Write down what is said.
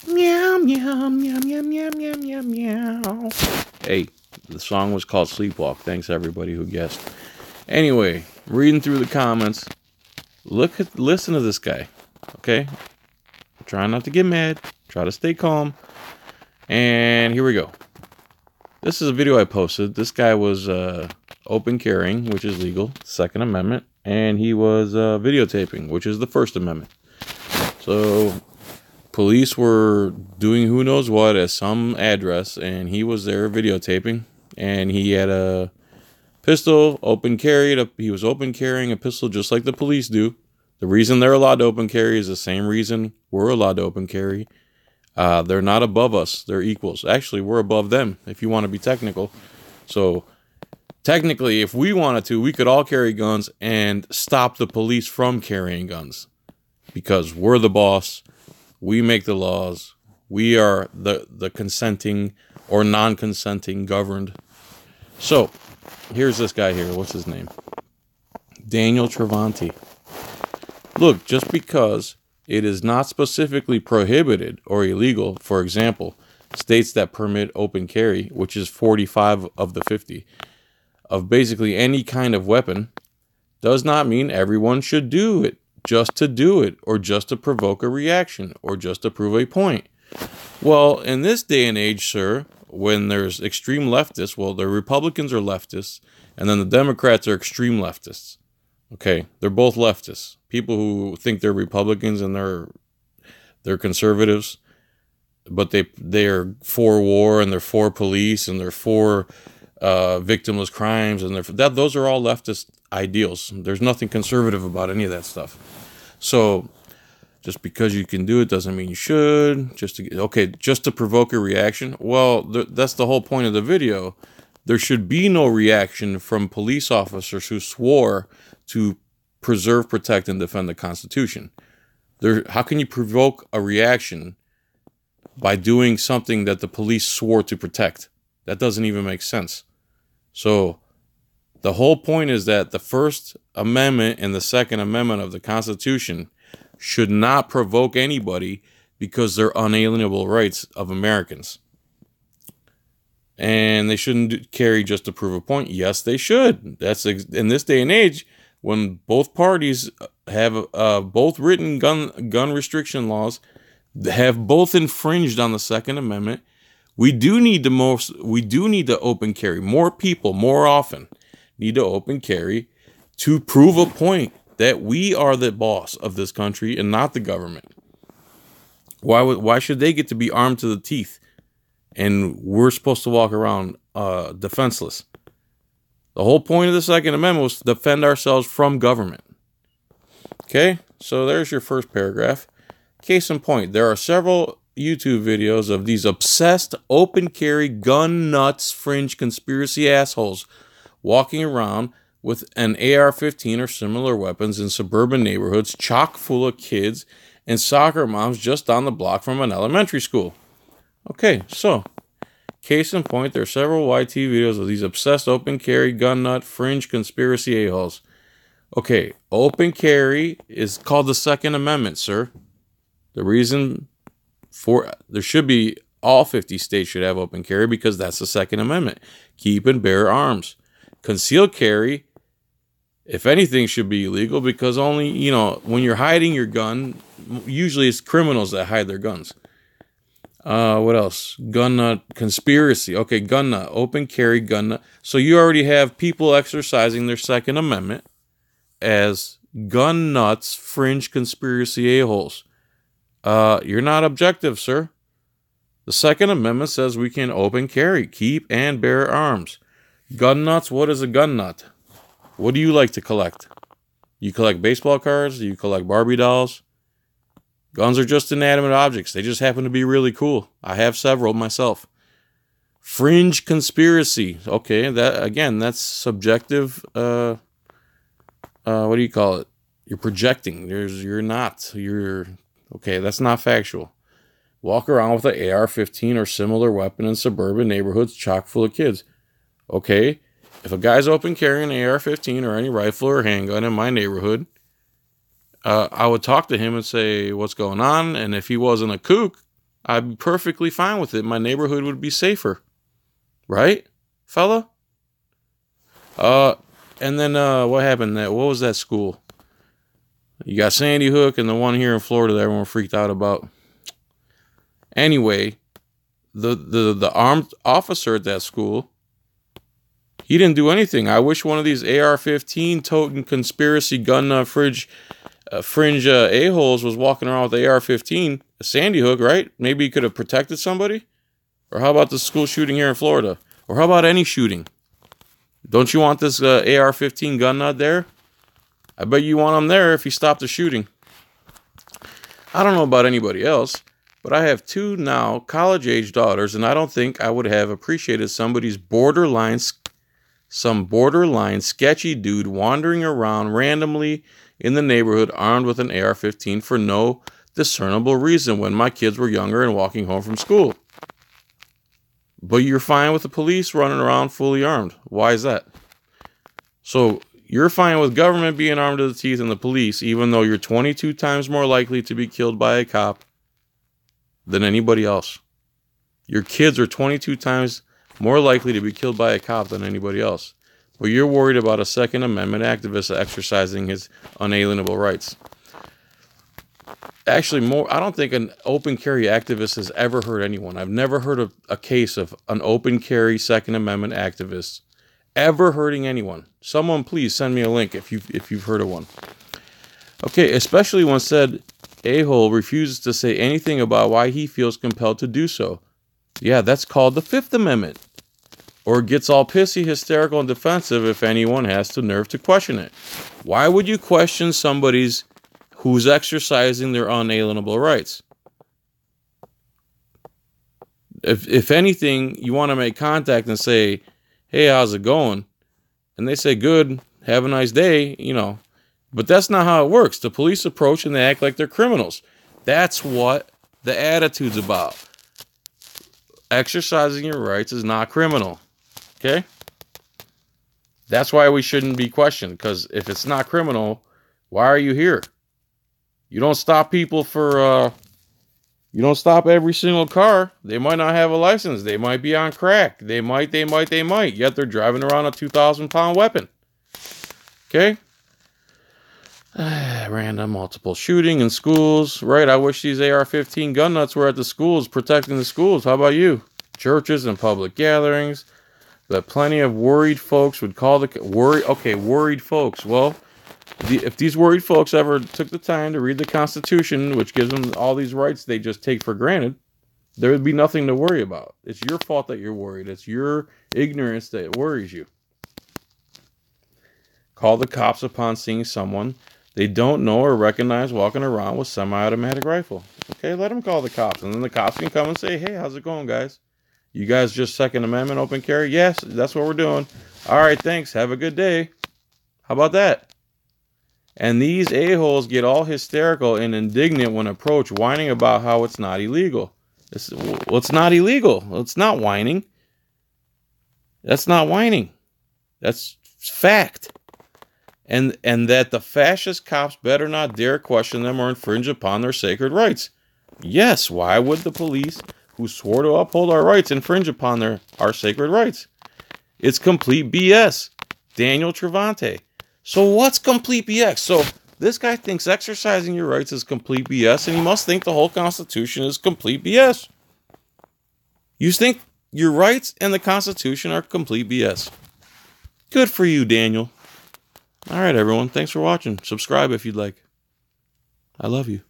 Meow, meow, meow, meow, meow, meow, meow, meow. Hey, the song was called Sleepwalk. Thanks everybody who guessed. Anyway, reading through the comments. Listen to this guy. Okay? Try not to get mad. Try to stay calm. And here we go. This is a video I posted. This guy was open carrying, which is legal, Second Amendment, and he was videotaping, which is the First Amendment. So police were doing who knows what at some address, and he was there videotaping, and he had a pistol, open carried. He was open carrying a pistol just like the police do. The reason they're allowed to open carry is the same reason we're allowed to open carry. They're not above us. They're equals. Actually, we're above them, if you want to be technical. So technically, if we wanted to, we could all carry guns and stop the police from carrying guns. Because we're the boss. We make the laws. We are the consenting or non-consenting governed. So, here's this guy here. What's his name? Daniel Travanti. Look, just because it is not specifically prohibited or illegal, for example, states that permit open carry, which is 45 of the 50, of basically any kind of weapon, does not mean everyone should do it. Just to do it, or just to provoke a reaction, or just to prove a point. Well, in this day and age, sir, when there's extreme leftists, well, the Republicans are leftists, and then the Democrats are extreme leftists. Okay, they're both leftists. People who think they're Republicans and they're conservatives, but they're for war and they're for police and they're for victimless crimes and those are all leftist ideals. There's nothing conservative about any of that stuff. So just because you can do it doesn't mean you should. Just to provoke a reaction. Well, that's the whole point of the video. There should be no reaction from police officers who swore to preserve, protect, and defend the Constitution. How can you provoke a reaction by doing something that the police swore to protect? That doesn't even make sense. So the whole point is that the First Amendment and the Second Amendment of the Constitution should not provoke anybody because they're unalienable rights of Americans. And they shouldn't carry just to prove a point. Yes, they should. That's in this day and age when both parties have both written gun restriction laws, have both infringed on the Second Amendment. We do need to open carry. More people, more often, need to open carry to prove a point that we are the boss of this country and not the government. Why should they get to be armed to the teeth and we're supposed to walk around defenseless? The whole point of the Second Amendment was to defend ourselves from government. Okay, so there's your first paragraph. Case in point, there are several YouTube videos of these obsessed open carry gun nuts fringe conspiracy assholes walking around with an AR-15 or similar weapons in suburban neighborhoods chock full of kids and soccer moms just down the block from an elementary school. Okay, so case in point, there are several YT videos of these obsessed open carry gun nut fringe conspiracy a-holes. Okay, open carry is called the Second Amendment, sir. The reason there should be all 50 states should have open carry because that's the Second Amendment. Keep and bear arms. Concealed carry, if anything, should be illegal because only, when you're hiding your gun, usually it's criminals that hide their guns. What else? Gun nut conspiracy. Okay, gun nut, open carry gun nut. So you already have people exercising their Second Amendment as gun nuts, fringe conspiracy a-holes. You're not objective, sir. The Second Amendment says we can open carry, keep and bear arms. Gun nuts, what is a gun nut? What do you like to collect? You collect baseball cards? Do you collect Barbie dolls? Guns are just inanimate objects. They just happen to be really cool. I have several myself. Fringe conspiracy. Okay, that's subjective. What do you call it? You're projecting. Okay, that's not factual. Walk around with an AR-15 or similar weapon in suburban neighborhoods chock full of kids. Okay, if a guy's open carrying an AR-15 or any rifle or handgun in my neighborhood, I would talk to him and say, what's going on? And if he wasn't a kook, I'd be perfectly fine with it. My neighborhood would be safer. Right, fella? And then what happened? What was that school? You got Sandy Hook and the one here in Florida that everyone freaked out about. Anyway, the armed officer at that school, he didn't do anything. I wish one of these AR-15 toting conspiracy gun fringe a-holes was walking around with AR-15. Sandy Hook, right? Maybe he could have protected somebody. Or how about the school shooting here in Florida? Or how about any shooting? Don't you want this AR-15 gun nut there? I bet you want him there if he stopped the shooting. I don't know about anybody else, but I have 2 now college-age daughters, and I don't think I would have appreciated some borderline sketchy dude wandering around randomly in the neighborhood armed with an AR-15 for no discernible reason when my kids were younger and walking home from school. But you're fine with the police running around fully armed. Why is that? So you're fine with government being armed to the teeth and the police, even though you're 22 times more likely to be killed by a cop than anybody else. Your kids are 22 times more likely to be killed by a cop than anybody else. But you're worried about a Second Amendment activist exercising his unalienable rights. Actually, I don't think an open carry activist has ever hurt anyone. I've never heard of a case of an open carry Second Amendment activist ever hurting anyone. Someone please send me a link if you've heard of one. Okay, especially when said a-hole refuses to say anything about why he feels compelled to do so. Yeah, that's called the Fifth Amendment. Or gets all pissy, hysterical, and defensive if anyone has the nerve to question it. Why would you question somebody's who's exercising their unalienable rights? If anything, you want to make contact and say, hey, how's it going? And they say, good, have a nice day, But that's not how it works. The police approach and they act like they're criminals. That's what the attitude's about. Exercising your rights is not criminal. Okay? That's why we shouldn't be questioned. Because if it's not criminal, why are you here? You don't stop people for, you don't stop every single car. They might not have a license. They might be on crack. They might. Yet they're driving around a 2,000-pound weapon. Okay? Random multiple shooting in schools. Right, I wish these AR-15 gun nuts were at the schools, protecting the schools. How about you? Churches and public gatherings. But plenty of worried folks would call worried folks. Well, if these worried folks ever took the time to read the Constitution, which gives them all these rights they just take for granted, there would be nothing to worry about. It's your fault that you're worried. It's your ignorance that worries you. Call the cops upon seeing someone they don't know or recognize walking around with semi-automatic rifle. Okay, let them call the cops. And then the cops can come and say, hey, how's it going, guys? You guys just Second Amendment open carry? Yes, that's what we're doing. All right, thanks. Have a good day. How about that? And these a-holes get all hysterical and indignant when approached, whining about how it's not illegal. It's not illegal. It's not whining. That's not whining. That's fact. And that the fascist cops better not dare question them or infringe upon their sacred rights. Yes, why would the police who swore to uphold our rights infringe upon our sacred rights? It's complete BS. Daniel Travanti. So what's complete BS? So this guy thinks exercising your rights is complete BS, and he must think the whole Constitution is complete BS. You think your rights and the Constitution are complete BS. Good for you, Daniel. All right, everyone. Thanks for watching. Subscribe if you'd like. I love you.